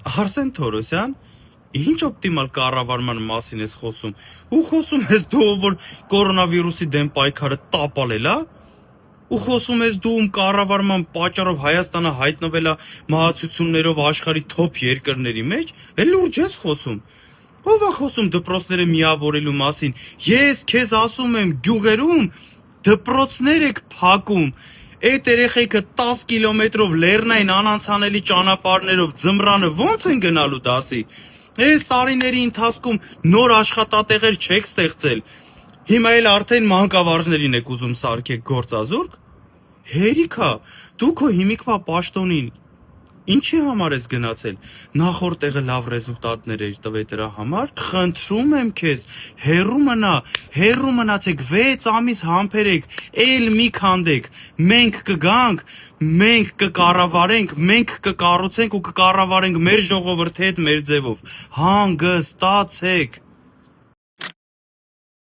Արսեն Թորոսյան, ինչ օպտիմալ կառավարման մասին ես խոսում։ Ու խոսում ես դու, որ կորոնավիրուսի դեմ պայքարը տապալել է, ու խոսում ես դու կառավարման պատճառով Հայաստանը հայտնվել է մահացություններով աշխարհի թոփ երկրների մեջ, էլ լուրջ ես խոսում։ Ո՞վ է խոսում դպրոցները միավորելու մասին։ Ես քեզ ասում եմ, գյուղերում դպրոցներ եք փակում։ Այդ երեխեքը 10 կիլոմետրով լեռնային անանցանելի ճանապարհներով ձմռանը ո՞նց են գնալու դասի։ Այս տարիների ընթացքում նոր աշխատատեղեր չեք ստեղծել։ Հիմա էլ արդեն մանկավարժներին եք ուզում սարքեք գործազուրկ։ Հերիքա, դու քո հիմիկվա պաշտոնին ինչի համար ես գնացել։ Նախորդ տեղը լավ ռեզուլտատներ էր տվել դրա համար։ Խնդրում եմ քեզ, հերրու մնացեք 6 ամիս համբերեք, էլ մի քանդեք։ Մենք կգանք, մենք կկառավարենք, մենք կկառուցենք ու կկառավարենք մեր ժողովրդի հետ մեր ձևով։ Հանգստացեք։